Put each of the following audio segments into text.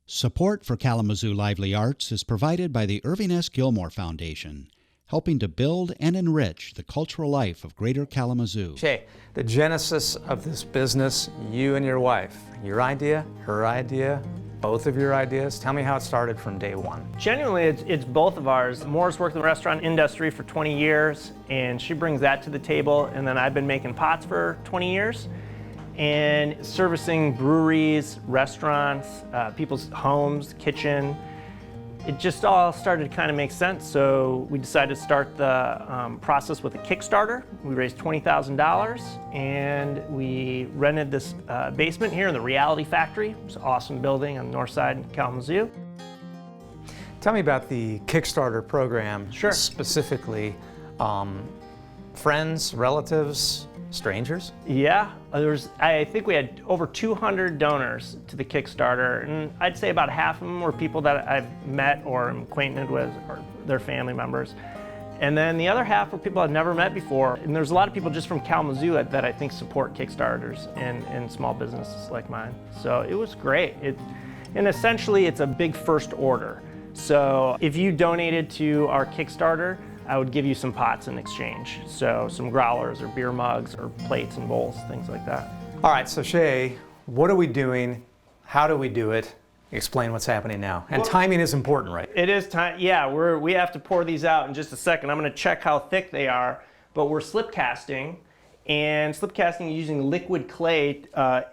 Support for Kalamazoo Lively Arts is provided by the Irving S. Gilmore Foundation, helping to build and enrich the cultural life of Greater Kalamazoo. Shay, the genesis of this business, you and your wife, your idea, her idea, both of your ideas. Tell me how it started from day one. Genuinely, it's both of ours. Maura's worked in the restaurant industry for 20 years, and she brings that to the table, and then I've been making pots for 20 years. And servicing breweries, restaurants, people's homes, kitchen. It just all started to kind of make sense, so we decided to start the process with a Kickstarter. We raised $20,000 and we rented this basement here in the Reality Factory. It's an awesome building on the north side in Kalamazoo. Tell me about the Kickstarter program. Sure. Specifically, friends, relatives, strangers? Yeah, I think we had over 200 donors to the Kickstarter, and I'd say about half of them were people that I've met or am acquainted with, or their family members. And then the other half were people I've never met before. And there's a lot of people just from Kalamazoo that I think support Kickstarters and small businesses like mine. So it was great. And essentially it's a big first order. So if you donated to our Kickstarter, I would give you some pots in exchange. So some growlers or beer mugs or plates and bowls, things like that. All right, so Shay, what are we doing? How do we do it? Explain what's happening now. And timing is important, right? It is time, yeah, we have to pour these out in just a second. I'm gonna check how thick they are, but we're slip casting, and slip casting using liquid clay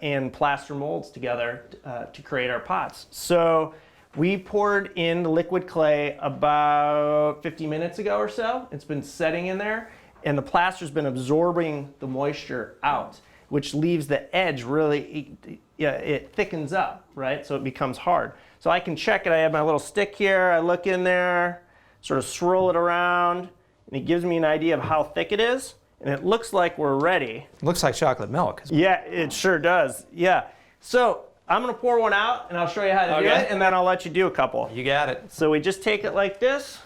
and plaster molds together to create our pots. So we poured in the liquid clay about 50 minutes ago or so. It's been setting in there, and the plaster's been absorbing the moisture out, which leaves the edge really, it thickens up, right? So it becomes hard. So I can check it. I have my little stick here. I look in there, sort of swirl it around, and it gives me an idea of how thick it is, and it looks like we're ready. It looks like chocolate milk. Yeah, it sure does, yeah. So I'm gonna pour one out and I'll show you how to do it, and then I'll let you do a couple. You got it. So we just take it like this,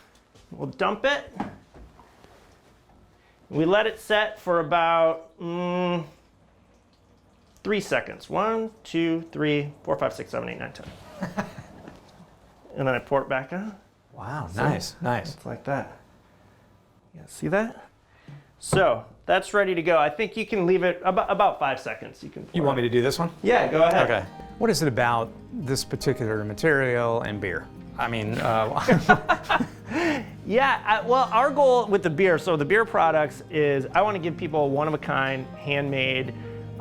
we'll dump it. We let it set for about 3 seconds. 1, 2, 3, 4, 5, 6, 7, 8, 9, 10. And then I pour it back on. Wow, So nice. It's like that. Yeah, see that? So that's ready to go. I think you can leave it about 5 seconds. You want me to do this one? Yeah, go ahead. Okay. What is it about this particular material and beer? I mean, Yeah, well, our goal with the beer, so the beer products is I want to give people a one-of-a-kind, handmade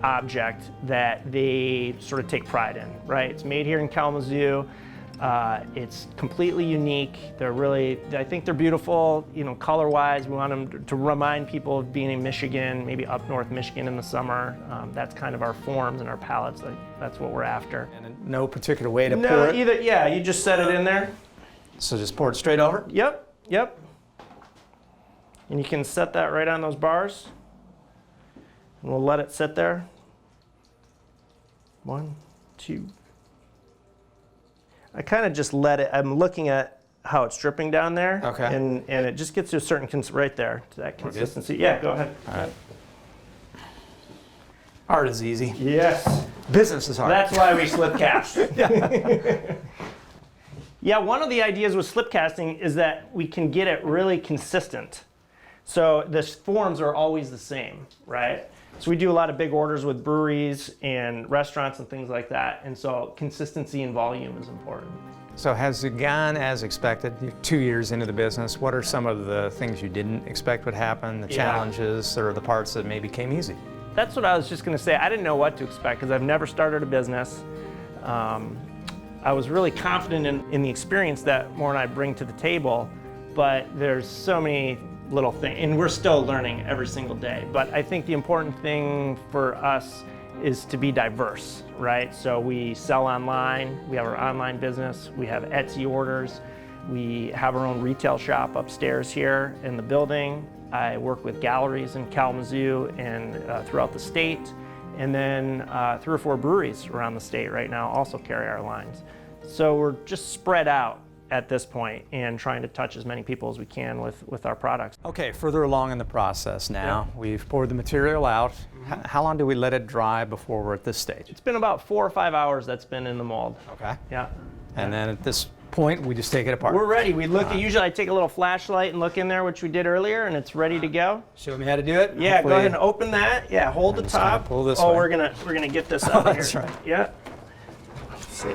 object that they sort of take pride in, right? It's made here in Kalamazoo. It's completely unique. I think they're beautiful, color-wise. We want them to remind people of being in Michigan, maybe up north Michigan in the summer. That's kind of our forms and our palettes. That's what we're after. And no particular way to pour it? No, yeah, you just set it in there. So just pour it straight over? Yep. And you can set that right on those bars. And we'll let it sit there. 1, 2. I kind of just let it, I'm looking at how it's dripping down there. Okay. And it just gets to a certain, right there, to that consistency. Yeah, go ahead. All right. Art is easy. Yes. Business is hard. That's why we slip cast. Yeah, one of the ideas with slip casting is that we can get it really consistent. So the forms are always the same, right? So we do a lot of big orders with breweries and restaurants and things like that. And so consistency and volume is important. So has it gone as expected? You're 2 years into the business. What are some of the things you didn't expect would happen, the challenges, or the parts that maybe came easy? That's what I was just gonna say. I didn't know what to expect because I've never started a business. I was really confident in the experience that Maura and I bring to the table, but there's so many little things, and we're still learning every single day. But I think the important thing for us is to be diverse, right? So we sell online, we have our online business, we have Etsy orders, we have our own retail shop upstairs here in the building. I work with galleries in Kalamazoo and throughout the state. And then 3 or 4 breweries around the state right now also carry our lines. So we're just spread out at this point and trying to touch as many people as we can with our products. Okay, further along in the process now, we've poured the material out. How long do we let it dry before we're at this stage? It's been about 4 or 5 hours that's been in the mold. Okay. Yeah. And then at this point, we just take it apart. We're ready. We look at, usually I take a little flashlight and look in there, which we did earlier, and it's ready to go. Show me how to do it? Yeah, go ahead and open that. Yeah, hold the just gonna top. pull this oh, way. we're gonna get this out That's here. right. Yeah. Let's see.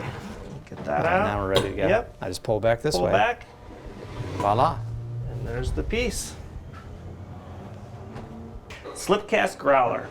Get that And out. now we're ready to go. Yep. I just pull back this Pull way. back, Voila. and there's the piece. Slip cast growler.